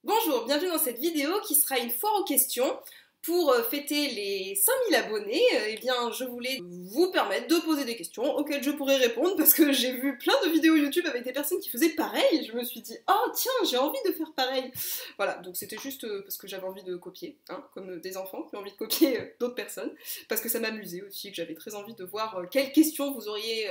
Bonjour, bienvenue dans cette vidéo qui sera une foire aux questions. Pour fêter les 5000 abonnés, eh bien, je voulais vous permettre de poser des questions auxquelles je pourrais répondre parce que j'ai vu plein de vidéos YouTube avec des personnes qui faisaient pareil et je me suis dit « Oh tiens, j'ai envie de faire pareil !» Voilà, donc c'était juste parce que j'avais envie de copier, hein, comme des enfants qui ont envie de copier d'autres personnes, parce que ça m'amusait aussi, que j'avais très envie de voir quelles questions vous auriez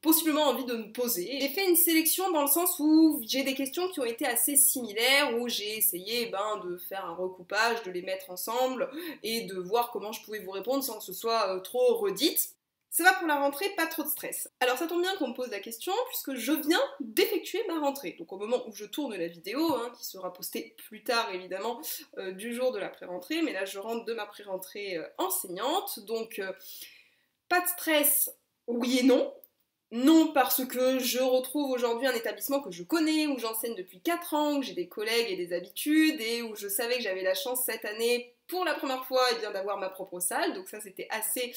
possiblement envie de me poser. J'ai fait une sélection dans le sens où j'ai des questions qui ont été assez similaires, où j'ai essayé de faire un recoupage, de les mettre ensemble et de voir comment je pouvais vous répondre sans que ce soit trop redite. Ça va pour la rentrée, pas trop de stress. Alors ça tombe bien qu'on me pose la question puisque je viens d'effectuer ma rentrée. Donc au moment où je tourne la vidéo, qui sera postée plus tard évidemment du jour de la pré-rentrée, mais là je rentre de ma pré-rentrée enseignante, donc pas de stress, oui et non. Non, parce que je retrouve aujourd'hui un établissement que je connais, où j'enseigne depuis 4 ans, où j'ai des collègues et des habitudes, et où je savais que j'avais la chance cette année, pour la première fois, d'avoir ma propre salle. Donc ça, c'était assez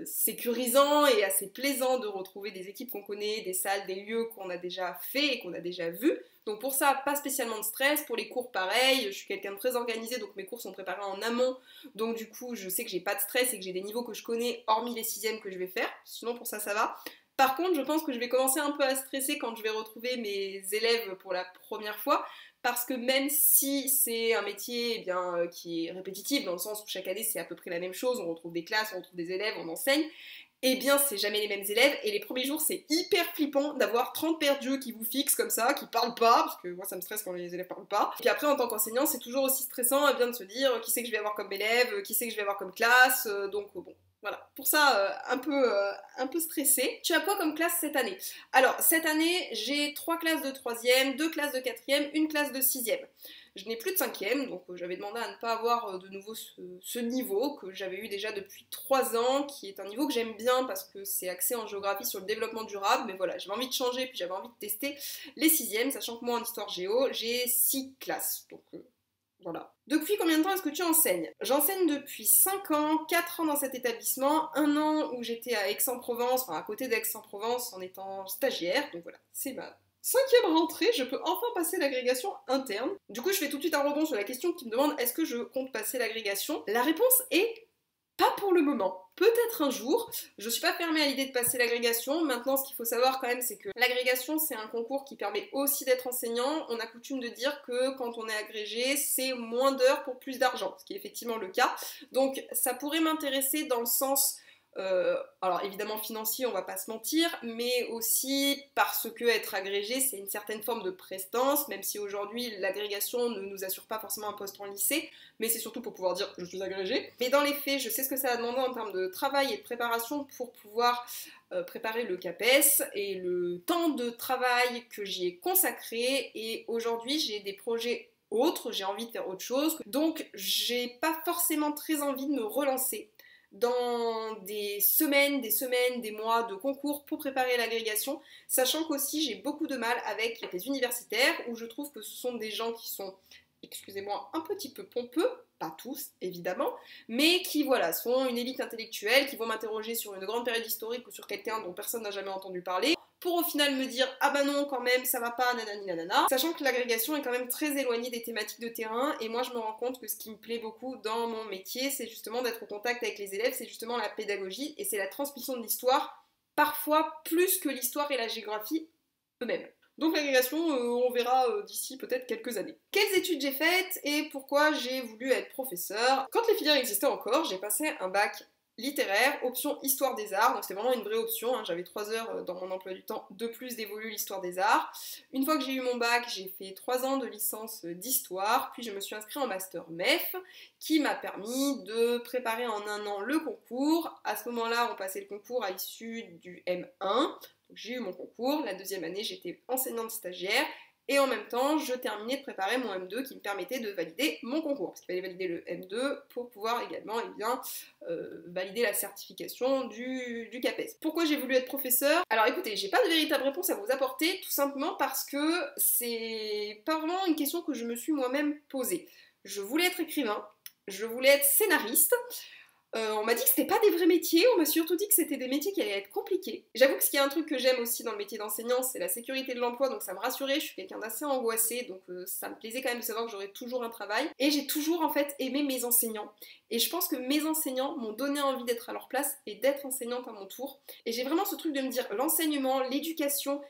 sécurisant et assez plaisant de retrouver des équipes qu'on connaît, des salles, des lieux qu'on a déjà fait et qu'on a déjà vus. Donc pour ça, pas spécialement de stress. Pour les cours, pareil, je suis quelqu'un de très organisé, donc mes cours sont préparés en amont. Donc du coup, je sais que j'ai pas de stress et que j'ai des niveaux que je connais, hormis les 6e que je vais faire. Sinon, pour ça, ça va. Par contre, je pense que je vais commencer un peu à stresser quand je vais retrouver mes élèves pour la première fois, parce que même si c'est un métier qui est répétitif, dans le sens où chaque année c'est à peu près la même chose, on retrouve des classes, on retrouve des élèves, on enseigne, eh bien c'est jamais les mêmes élèves, et les premiers jours c'est hyper flippant d'avoir 30 paires d'yeux qui vous fixent comme ça, qui parlent pas, parce que moi ça me stresse quand les élèves parlent pas. Et puis après en tant qu'enseignant c'est toujours aussi stressant de se dire qui c'est que je vais avoir comme élève, qui c'est que je vais avoir comme classe, donc bon. Voilà, pour ça, un peu stressée. Tu as quoi comme classe cette année? Alors, cette année, j'ai 3 classes de 3e, 2 classes de 4e, une classe de 6e. Je n'ai plus de 5e, donc j'avais demandé à ne pas avoir de nouveau ce niveau que j'avais eu déjà depuis 3 ans, qui est un niveau que j'aime bien parce que c'est axé en géographie sur le développement durable, mais voilà, j'avais envie de changer, puis j'avais envie de tester les 6e, sachant que moi en histoire géo, j'ai 6 classes, donc voilà. Depuis combien de temps est-ce que tu enseignes? J'enseigne depuis 5 ans, 4 ans dans cet établissement, 1 an où j'étais à Aix-en-Provence, enfin à côté d'Aix-en-Provence en étant stagiaire, donc voilà, c'est ma 5e rentrée, je peux enfin passer l'agrégation interne. Du coup, je fais tout de suite un rebond sur la question qui me demande est-ce que je compte passer l'agrégation? La réponse est pas pour le moment. Peut-être un jour. Je suis pas fermée à l'idée de passer l'agrégation. Maintenant, ce qu'il faut savoir quand même, c'est que l'agrégation, c'est un concours qui permet aussi d'être enseignant. On a coutume de dire que quand on est agrégé, c'est moins d'heures pour plus d'argent, ce qui est effectivement le cas. Donc, ça pourrait m'intéresser dans le sens alors évidemment financier, on va pas se mentir, mais aussi parce que être agrégé, c'est une certaine forme de prestance, même si aujourd'hui l'agrégation ne nous assure pas forcément un poste en lycée, mais c'est surtout pour pouvoir dire je suis agrégé. Mais dans les faits, je sais ce que ça va demander en termes de travail et de préparation pour pouvoir préparer le CAPES et le temps de travail que j'y ai consacré, et aujourd'hui j'ai des projets autres, j'ai envie de faire autre chose, donc j'ai pas forcément très envie de me relancer dans des semaines, des mois de concours pour préparer l'agrégation, sachant qu'aussi j'ai beaucoup de mal avec les universitaires, où je trouve que ce sont des gens qui sont, excusez-moi, un petit peu pompeux, pas tous évidemment, mais qui voilà, sont une élite intellectuelle, qui vont m'interroger sur une grande période historique ou sur quelqu'un dont personne n'a jamais entendu parler, pour au final me dire ah bah non quand même ça va pas nanani nanana, sachant que l'agrégation est quand même très éloignée des thématiques de terrain, et moi je me rends compte que ce qui me plaît beaucoup dans mon métier c'est justement d'être au contact avec les élèves, c'est justement la pédagogie et c'est la transmission de l'histoire, parfois plus que l'histoire et la géographie eux-mêmes. Donc l'agrégation, on verra d'ici peut-être quelques années. Quelles études j'ai faites et pourquoi j'ai voulu être professeur? Quand les filières existaient encore, j'ai passé un bac littéraire, option histoire des arts, donc c'était vraiment une vraie option, j'avais 3 heures dans mon emploi du temps de plus dévolu l'histoire des arts. Une fois que j'ai eu mon bac, j'ai fait 3 ans de licence d'histoire, puis je me suis inscrite en master MEF, qui m'a permis de préparer en 1 an le concours. À ce moment-là, on passait le concours à l'issue du M1, donc j'ai eu mon concours. La 2e année, j'étais enseignante stagiaire, et en même temps, je terminais de préparer mon M2 qui me permettait de valider mon concours, parce qu'il fallait valider le M2 pour pouvoir également valider la certification du CAPES. Pourquoi j'ai voulu être professeur? Alors écoutez, j'ai pas de véritable réponse à vous apporter, tout simplement parce que c'est pas vraiment une question que je me suis moi-même posée. Je voulais être écrivain, je voulais être scénariste. On m'a dit que c'était pas des vrais métiers, on m'a surtout dit que c'était des métiers qui allaient être compliqués. J'avoue que ce qui est un truc que j'aime aussi dans le métier d'enseignant, c'est la sécurité de l'emploi, donc ça me rassurait, je suis quelqu'un d'assez angoissé, donc ça me plaisait quand même de savoir que j'aurais toujours un travail. Et j'ai toujours en fait aimé mes enseignants. Et je pense que mes enseignants m'ont donné envie d'être à leur place et d'être enseignante à mon tour. Et j'ai vraiment ce truc de me dire, l'enseignement, l'éducation,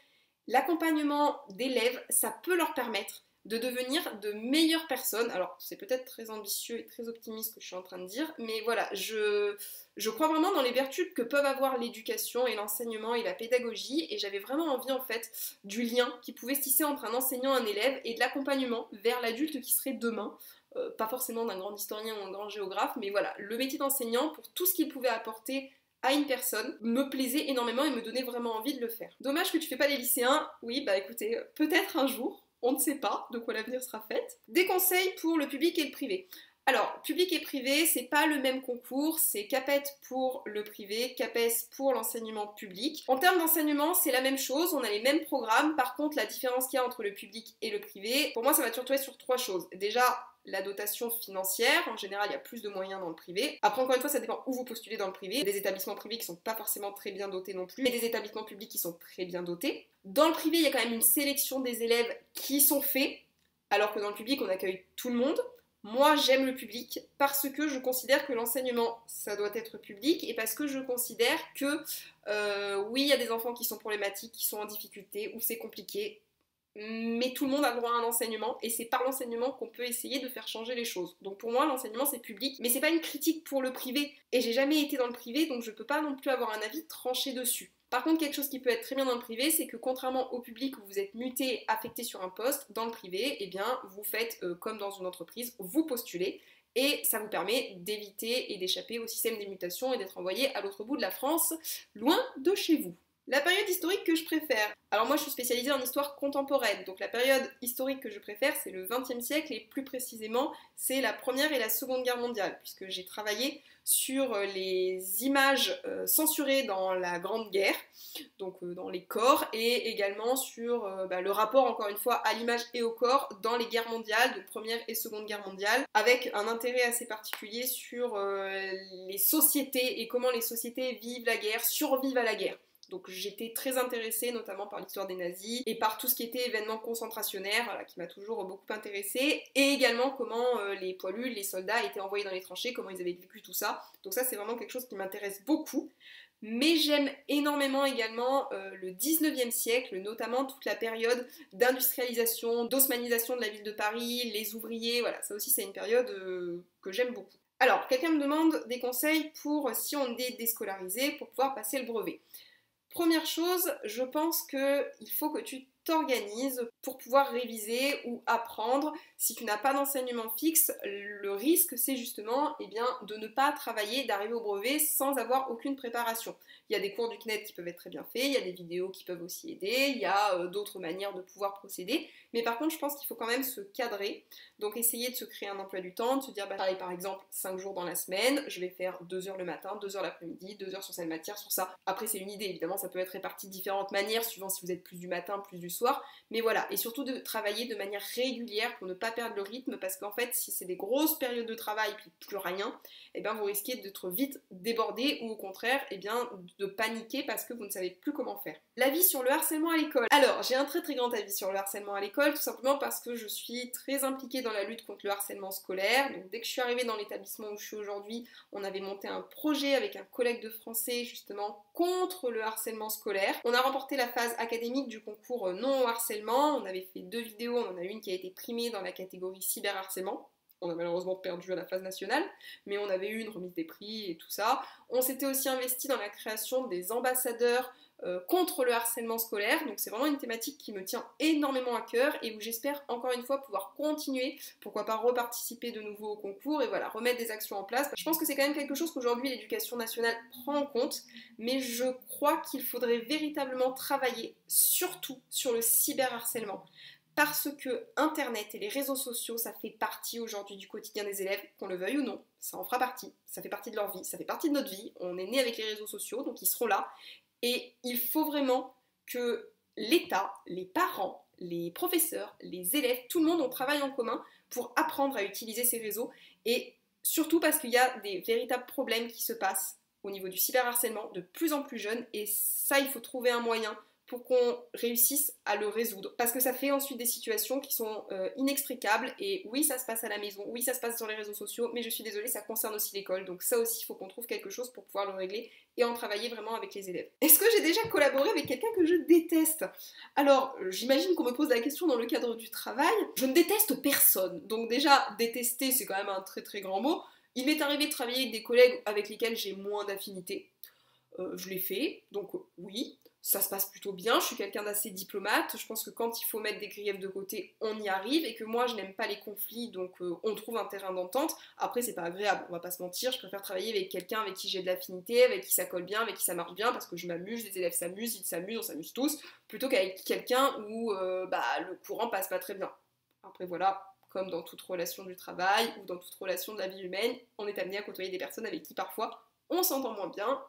l'accompagnement d'élèves, ça peut leur permettre de devenir de meilleures personnes. Alors, c'est peut-être très ambitieux et très optimiste ce que je suis en train de dire, mais voilà, je crois vraiment dans les vertus que peuvent avoir l'éducation et l'enseignement et la pédagogie, et j'avais vraiment envie, en fait, du lien qui pouvait se tisser entre un enseignant et un élève, et de l'accompagnement vers l'adulte qui serait demain. Pas forcément d'un grand historien ou un grand géographe, mais voilà, le métier d'enseignant, pour tout ce qu'il pouvait apporter à une personne, me plaisait énormément et me donnait vraiment envie de le faire. Dommage que tu fais pas les lycéens. Oui, bah écoutez, peut-être un jour. On ne sait pas de quoi l'avenir sera fait. Des conseils pour le public et le privé. Alors, public et privé, c'est pas le même concours, c'est CAPES pour le privé, CAPES pour l'enseignement public. En termes d'enseignement, c'est la même chose, on a les mêmes programmes, par contre, la différence qu'il y a entre le public et le privé, pour moi, ça va surtout être sur 3 choses. Déjà, la dotation financière, en général il y a plus de moyens dans le privé. Après encore une fois ça dépend où vous postulez dans le privé. Il y a des établissements privés qui sont pas forcément très bien dotés non plus, et des établissements publics qui sont très bien dotés. Dans le privé il y a quand même une sélection des élèves qui sont faits, alors que dans le public on accueille tout le monde. Moi j'aime le public parce que je considère que l'enseignement ça doit être public, et parce que je considère que oui il y a des enfants qui sont problématiques, qui sont en difficulté, où c'est compliqué, mais tout le monde a le droit à un enseignement, et c'est par l'enseignement qu'on peut essayer de faire changer les choses. Donc pour moi l'enseignement c'est public, mais c'est pas une critique pour le privé, et j'ai jamais été dans le privé donc je peux pas non plus avoir un avis tranché dessus. Par contre, quelque chose qui peut être très bien dans le privé, c'est que contrairement au public où vous êtes muté, affecté sur un poste, dans le privé, eh bien vous faites comme dans une entreprise, vous postulez, et ça vous permet d'éviter et d'échapper au système des mutations et d'être envoyé à l'autre bout de la France, loin de chez vous. La période historique que je préfère. Alors moi je suis spécialisée en histoire contemporaine, donc la période historique que je préfère c'est le XXe siècle, et plus précisément c'est la Première et la Seconde Guerre mondiale, puisque j'ai travaillé sur les images censurées dans la Grande Guerre, donc dans les corps, et également sur le rapport encore une fois à l'image et au corps dans les guerres mondiales, de Première et Seconde Guerre mondiale, avec un intérêt assez particulier sur les sociétés et comment les sociétés vivent la guerre, survivent à la guerre. Donc j'étais très intéressée notamment par l'histoire des nazis et par tout ce qui était événements concentrationnaires, voilà, qui m'a toujours beaucoup intéressée, et également comment les poilus, les soldats étaient envoyés dans les tranchées, comment ils avaient vécu tout ça. Donc ça c'est vraiment quelque chose qui m'intéresse beaucoup. Mais j'aime énormément également le 19e siècle, notamment toute la période d'industrialisation, d'haussmanisation de la ville de Paris, les ouvriers, voilà, ça aussi c'est une période que j'aime beaucoup. Alors, quelqu'un me demande des conseils pour si on est déscolarisé, pour pouvoir passer le brevet. Première chose, je pense qu'il faut que tu t'organises pour pouvoir réviser ou apprendre. Si tu n'as pas d'enseignement fixe, le risque c'est justement de ne pas travailler, d'arriver au brevet sans avoir aucune préparation. Il y a des cours du CNED qui peuvent être très bien faits, il y a des vidéos qui peuvent aussi aider, il y a d'autres manières de pouvoir procéder, mais par contre je pense qu'il faut quand même se cadrer, donc essayer de se créer un emploi du temps, de se dire pareil, par exemple 5 jours dans la semaine, je vais faire 2 heures le matin, 2 heures l'après-midi, 2 heures sur cette matière, sur ça. Après c'est une idée, évidemment ça peut être réparti de différentes manières suivant si vous êtes plus du matin, plus du soir, mais voilà, et surtout de travailler de manière régulière pour ne pas perdre le rythme, parce qu'en fait si c'est des grosses périodes de travail puis plus rien, vous risquez d'être vite débordé, ou au contraire de paniquer parce que vous ne savez plus comment faire. L'avis sur le harcèlement à l'école. Alors j'ai un très très grand avis sur le harcèlement à l'école, tout simplement parce que je suis très impliquée dans la lutte contre le harcèlement scolaire. Donc dès que je suis arrivée dans l'établissement où je suis aujourd'hui, on avait monté un projet avec un collègue de français justement contre le harcèlement scolaire. On a remporté la phase académique du concours non au harcèlement, on avait fait 2 vidéos, on en a une qui a été primée dans la catégorie cyberharcèlement. On a malheureusement perdu à la phase nationale, mais on avait eu une remise des prix et tout ça. On s'était aussi investi dans la création des ambassadeurs contre le harcèlement scolaire, donc c'est vraiment une thématique qui me tient énormément à cœur et où j'espère encore une fois pouvoir continuer, pourquoi pas reparticiper de nouveau au concours et voilà, remettre des actions en place. Je pense que c'est quand même quelque chose qu'aujourd'hui l'éducation nationale prend en compte, mais je crois qu'il faudrait véritablement travailler surtout sur le cyberharcèlement. Parce que Internet et les réseaux sociaux, ça fait partie aujourd'hui du quotidien des élèves, qu'on le veuille ou non, ça en fera partie, ça fait partie de leur vie, ça fait partie de notre vie, on est né avec les réseaux sociaux, donc ils seront là, et il faut vraiment que l'État, les parents, les professeurs, les élèves, tout le monde, on travaille en commun pour apprendre à utiliser ces réseaux, et Surtout parce qu'il y a des véritables problèmes qui se passent au niveau du cyberharcèlement de plus en plus jeunes, et ça, il faut trouver un moyen pour qu'on réussisse à le résoudre. Parce que ça fait ensuite des situations qui sont inextricables, et oui, ça se passe à la maison, oui, ça se passe sur les réseaux sociaux, mais je suis désolée, ça concerne aussi l'école, donc ça aussi, il faut qu'on trouve quelque chose pour pouvoir le régler et en travailler vraiment avec les élèves. Est-ce que j'ai déjà collaboré avec quelqu'un que je déteste? Alors, j'imagine qu'on me pose la question dans le cadre du travail. Je ne déteste personne, donc déjà, détester, c'est quand même un très très grand mot. Il m'est arrivé de travailler avec des collègues avec lesquels j'ai moins d'affinité. Je l'ai fait, donc oui, ça se passe plutôt bien, je suis quelqu'un d'assez diplomate, je pense que quand il faut mettre des griefs de côté, on y arrive, et que moi je n'aime pas les conflits, donc on trouve un terrain d'entente. Après c'est pas agréable, on va pas se mentir, je préfère travailler avec quelqu'un avec qui j'ai de l'affinité, avec qui ça colle bien, avec qui ça marche bien, parce que je m'amuse, les élèves s'amusent, ils s'amusent, on s'amuse tous, plutôt qu'avec quelqu'un où le courant passe pas très bien. Après voilà, comme dans toute relation du travail, ou dans toute relation de la vie humaine, on est amené à côtoyer des personnes avec qui parfois on s'entend moins bien,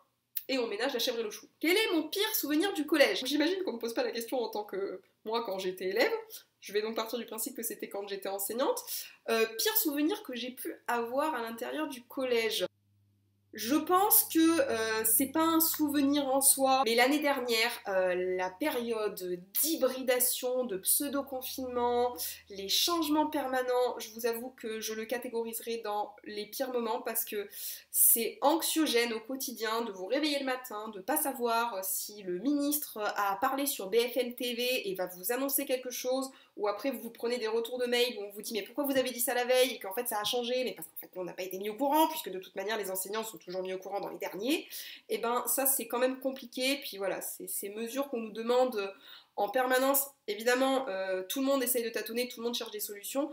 et on ménage la chèvre et le chou. Quel est mon pire souvenir du collège? J'imagine qu'on me pose pas la question en tant que moi quand j'étais élève, je vais donc partir du principe que c'était quand j'étais enseignante. Pire souvenir que j'ai pu avoir à l'intérieur du collège. Je pense que c'est pas un souvenir en soi, mais l'année dernière, la période d'hybridation, de pseudo-confinement, les changements permanents, je vous avoue que je le catégoriserai dans les pires moments parce que c'est anxiogène au quotidien de vous réveiller le matin, de pas savoir si le ministre a parlé sur BFM TV et va vous annoncer quelque chose, ou après vous prenez des retours de mail où on vous dit mais pourquoi vous avez dit ça la veille et qu'en fait ça a changé, mais parce qu'en fait on n'a pas été mis au courant puisque de toute manière les enseignants sont toujours mis au courant dans les derniers, et ben ça c'est quand même compliqué. Puis voilà, c'est ces mesures qu'on nous demande en permanence, évidemment tout le monde essaye de tâtonner, tout le monde cherche des solutions,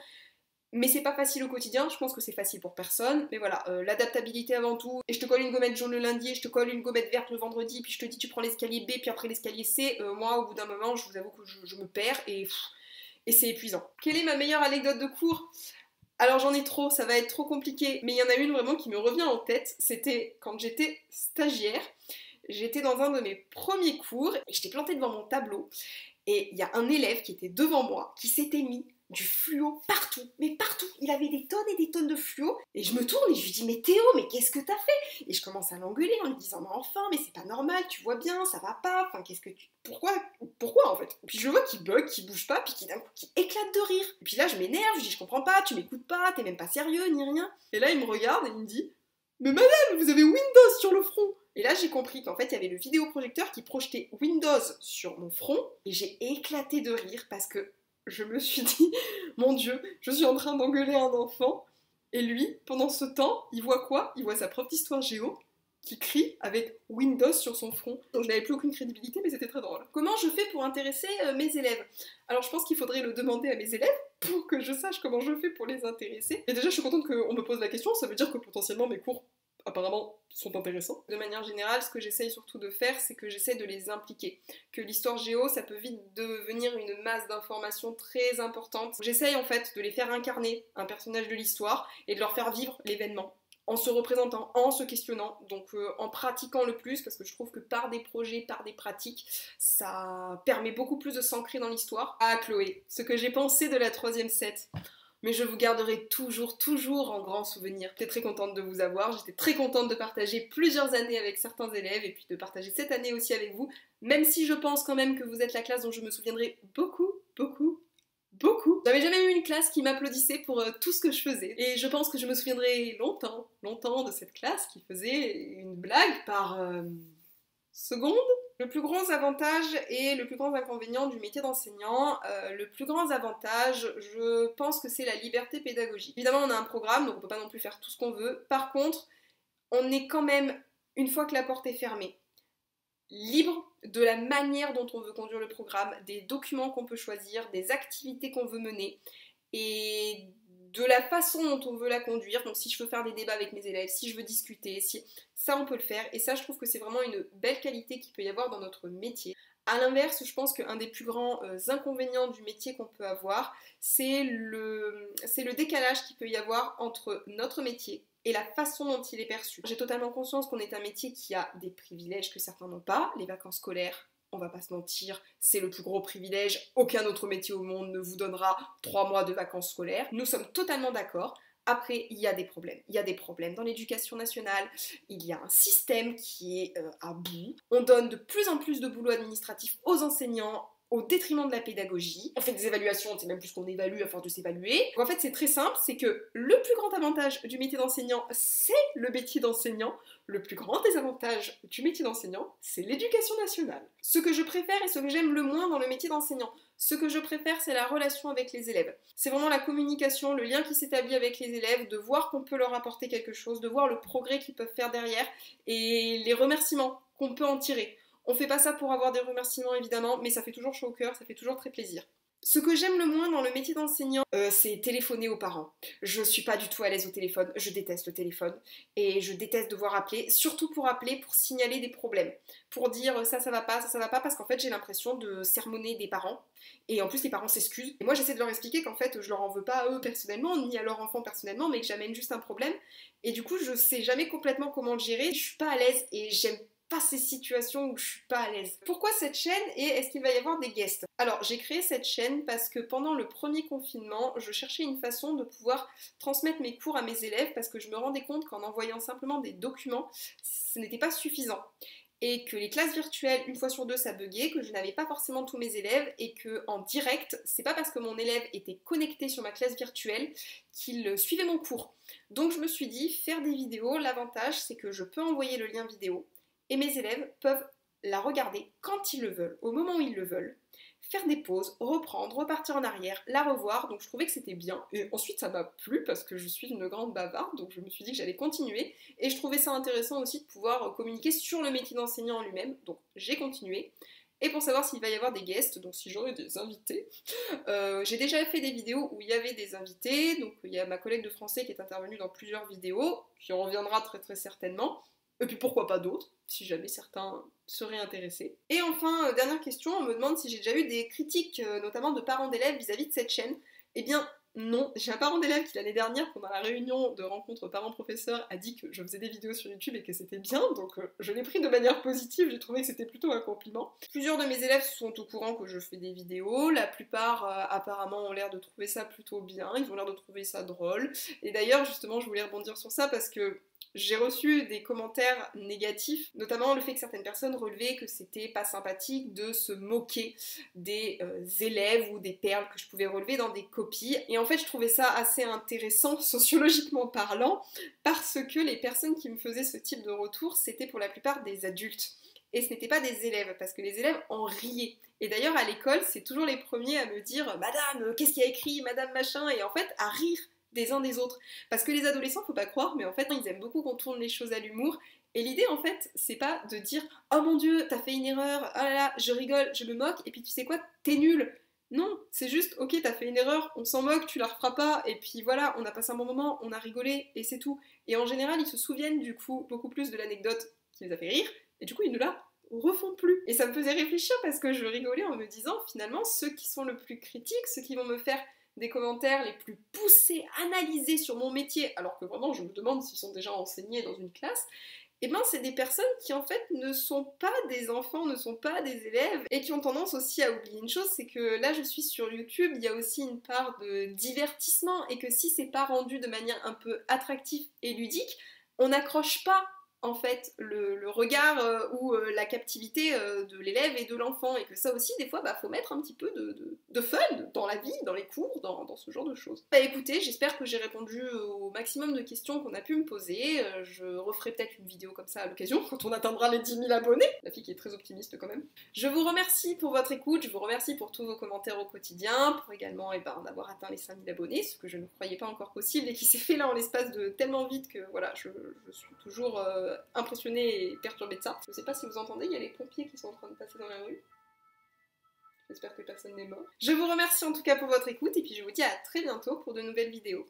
mais c'est pas facile au quotidien, je pense que c'est facile pour personne, mais voilà, l'adaptabilité avant tout, et je te colle une gommette jaune le lundi, et je te colle une gommette verte le vendredi, puis je te dis tu prends l'escalier B, puis après l'escalier C, moi au bout d'un moment je vous avoue que je me perds, et c'est épuisant. Quelle est ma meilleure anecdote de cours? Alors j'en ai trop, ça va être trop compliqué, mais il y en a une vraiment qui me revient en tête, c'était quand j'étais stagiaire, j'étais dans un de mes premiers cours, et j'étais plantée devant mon tableau, et il y a un élève qui était devant moi, qui s'était mis du fluo partout, mais partout, il avait des tonnes et des tonnes de fluo, et je me tourne et je lui dis mais Théo, mais qu'est-ce que t'as fait? Et je commence à l'engueuler en lui disant mais enfin, mais c'est pas normal, tu vois bien, ça va pas, enfin qu'est-ce que tu... Pourquoi en fait? Puis je le vois qui bug, qui bouge pas, puis qui d'un coup qui éclate de rire. Et puis là je m'énerve, je dis je comprends pas, tu m'écoutes pas, t'es même pas sérieux ni rien. Et là il me regarde et il me dit mais madame, vous avez Windows sur le front! Et là j'ai compris qu'en fait il y avait le vidéoprojecteur qui projetait Windows sur mon front, et j'ai éclaté de rire parce que je me suis dit, mon Dieu, je suis en train d'engueuler un enfant, et lui, pendant ce temps, il voit quoi? Il voit sa propre histoire géo, qui crie avec Windows sur son front. Donc je n'avais plus aucune crédibilité, mais c'était très drôle. Comment je fais pour intéresser mes élèves? Alors je pense qu'il faudrait le demander à mes élèves, pour que je sache comment je fais pour les intéresser. Et déjà, je suis contente qu'on me pose la question, ça veut dire que potentiellement mes cours apparemment sont intéressants. De manière générale, ce que j'essaye surtout de faire, c'est que j'essaie de les impliquer. Que l'histoire géo, ça peut vite devenir une masse d'informations très importante. J'essaye en fait de les faire incarner un personnage de l'histoire et de leur faire vivre l'événement en se représentant, en se questionnant, donc en pratiquant le plus, parce que je trouve que par des projets, par des pratiques, ça permet beaucoup plus de s'ancrer dans l'histoire. Ah Chloé, ce que j'ai pensé de la 3e set, mais je vous garderai toujours, toujours en grand souvenir. J'étais très contente de vous avoir, j'étais très contente de partager plusieurs années avec certains élèves, et puis de partager cette année aussi avec vous, même si je pense quand même que vous êtes la classe dont je me souviendrai beaucoup, beaucoup, beaucoup. J'avais jamais eu une classe qui m'applaudissait pour tout ce que je faisais. Et je pense que je me souviendrai longtemps, longtemps de cette classe qui faisait une blague par seconde. Le plus grand avantage et le plus grand inconvénient du métier d'enseignant, le plus grand avantage, je pense que c'est la liberté pédagogique. Évidemment, on a un programme, donc on peut pas non plus faire tout ce qu'on veut. Par contre, on est quand même, une fois que la porte est fermée, libre de la manière dont on veut conduire le programme, des documents qu'on peut choisir, des activités qu'on veut mener, et de la façon dont on veut la conduire. Donc si je veux faire des débats avec mes élèves, si je veux discuter, ça on peut le faire, et ça je trouve que c'est vraiment une belle qualité qu'il peut y avoir dans notre métier. A l'inverse, je pense qu'un des plus grands inconvénients du métier qu'on peut avoir, c'est le décalage qu'il peut y avoir entre notre métier et la façon dont il est perçu. J'ai totalement conscience qu'on est un métier qui a des privilèges que certains n'ont pas. Les vacances scolaires, on va pas se mentir, c'est le plus gros privilège. Aucun autre métier au monde ne vous donnera 3 mois de vacances scolaires. Nous sommes totalement d'accord. Après, il y a des problèmes. Il y a des problèmes dans l'éducation nationale, il y a un système qui est à bout. On donne de plus en plus de boulot administratif aux enseignants, au détriment de la pédagogie. On fait des évaluations, on sait même plus ce qu'on évalue à force de s'évaluer. En fait, c'est très simple, c'est que le plus grand avantage du métier d'enseignant, c'est le métier d'enseignant. Le plus grand désavantage du métier d'enseignant, c'est l'éducation nationale. Ce que je préfère et ce que j'aime le moins dans le métier d'enseignant, ce que je préfère, c'est la relation avec les élèves. C'est vraiment la communication, le lien qui s'établit avec les élèves, de voir qu'on peut leur apporter quelque chose, de voir le progrès qu'ils peuvent faire derrière et les remerciements qu'on peut en tirer. On fait pas ça pour avoir des remerciements évidemment, mais ça fait toujours chaud au cœur, ça fait toujours très plaisir. Ce que j'aime le moins dans le métier d'enseignant, c'est téléphoner aux parents. Je suis pas du tout à l'aise au téléphone, je déteste le téléphone et je déteste devoir appeler, surtout pour appeler pour signaler des problèmes, pour dire ça va pas, ça va pas, parce qu'en fait j'ai l'impression de sermonner des parents et en plus les parents s'excusent. Et moi j'essaie de leur expliquer qu'en fait je leur en veux pas à eux personnellement, ni à leur enfant personnellement, mais que j'amène juste un problème et du coup je sais jamais complètement comment le gérer, je suis pas à l'aise et j'aime pas ces situations où je suis pas à l'aise. Pourquoi cette chaîne et est-ce qu'il va y avoir des guests? Alors j'ai créé cette chaîne parce que pendant le premier confinement, je cherchais une façon de pouvoir transmettre mes cours à mes élèves parce que je me rendais compte qu'en envoyant simplement des documents, ce n'était pas suffisant. Et que les classes virtuelles, une fois sur deux, ça buguait, que je n'avais pas forcément tous mes élèves et que en direct, c'est pas parce que mon élève était connecté sur ma classe virtuelle qu'il suivait mon cours. Donc je me suis dit, faire des vidéos, l'avantage c'est que je peux envoyer le lien vidéo et mes élèves peuvent la regarder quand ils le veulent, au moment où ils le veulent, faire des pauses, reprendre, repartir en arrière, la revoir, donc je trouvais que c'était bien. Et ensuite ça m'a plu parce que je suis une grande bavarde, donc je me suis dit que j'allais continuer, et je trouvais ça intéressant aussi de pouvoir communiquer sur le métier d'enseignant en lui-même, donc j'ai continué. Et pour savoir s'il va y avoir des guests, donc si j'aurai des invités, j'ai déjà fait des vidéos où il y avait des invités, donc il y a ma collègue de français qui est intervenue dans plusieurs vidéos, qui en reviendra très certainement. Et puis pourquoi pas d'autres, si jamais certains seraient intéressés. Et enfin, dernière question, on me demande si j'ai déjà eu des critiques, notamment de parents d'élèves vis-à-vis de cette chaîne. Eh bien non, j'ai un parent d'élève qui l'année dernière, pendant la réunion de rencontre parents-professeurs, a dit que je faisais des vidéos sur YouTube et que c'était bien, donc je l'ai pris de manière positive, j'ai trouvé que c'était plutôt un compliment. Plusieurs de mes élèves sont au courant que je fais des vidéos, la plupart apparemment ont l'air de trouver ça plutôt bien, ils ont l'air de trouver ça drôle. Et d'ailleurs, justement, je voulais rebondir sur ça parce que j'ai reçu des commentaires négatifs, notamment le fait que certaines personnes relevaient que c'était pas sympathique de se moquer des élèves ou des perles que je pouvais relever dans des copies. Et en fait, je trouvais ça assez intéressant, sociologiquement parlant, parce que les personnes qui me faisaient ce type de retour, c'était pour la plupart des adultes. Et ce n'étaient pas des élèves, parce que les élèves en riaient. Et d'ailleurs, à l'école, c'est toujours les premiers à me dire « Madame, qu'est-ce qu'il y a écrit? Madame machin ?» Et en fait, à rire des uns des autres. Parce que les adolescents, faut pas croire, mais en fait, ils aiment beaucoup qu'on tourne les choses à l'humour. Et l'idée, en fait, c'est pas de dire « Oh mon Dieu, t'as fait une erreur, oh là là, je rigole, je me moque, et puis tu sais quoi, t'es nul !» Non, c'est juste « Ok, t'as fait une erreur, on s'en moque, tu la referas pas, et puis voilà, on a passé un bon moment, on a rigolé, et c'est tout. » Et en général, ils se souviennent du coup beaucoup plus de l'anecdote qui les a fait rire, et du coup, ils ne la refont plus. Et ça me faisait réfléchir parce que je rigolais en me disant finalement, ceux qui sont le plus critiques, ceux qui vont me faire des commentaires les plus poussés, analysés sur mon métier, alors que vraiment je me demande s'ils sont déjà enseignés dans une classe, et ben c'est des personnes qui en fait ne sont pas des enfants, ne sont pas des élèves, et qui ont tendance aussi à oublier une chose, c'est que là je suis sur YouTube, il y a aussi une part de divertissement, et que si c'est pas rendu de manière un peu attractive et ludique, on n'accroche pas en fait le regard ou la captivité de l'élève et de l'enfant, et que ça aussi des fois faut mettre un petit peu de fun dans la vie, dans les cours, dans ce genre de choses. Bah écoutez, j'espère que j'ai répondu au maximum de questions qu'on a pu me poser, je referai peut-être une vidéo comme ça à l'occasion quand on atteindra les 10 000 abonnés, la fille qui est très optimiste quand même. Je vous remercie pour votre écoute, je vous remercie pour tous vos commentaires au quotidien, pour également d'avoir atteint les 5 000 abonnés, ce que je ne croyais pas encore possible et qui s'est fait là en l'espace de tellement vite que voilà, je suis toujours impressionnée et perturbée de ça. Je sais pas si vous entendez, il y a les pompiers qui sont en train de passer dans la rue. J'espère que personne n'est mort. Je vous remercie en tout cas pour votre écoute et puis je vous dis à très bientôt pour de nouvelles vidéos.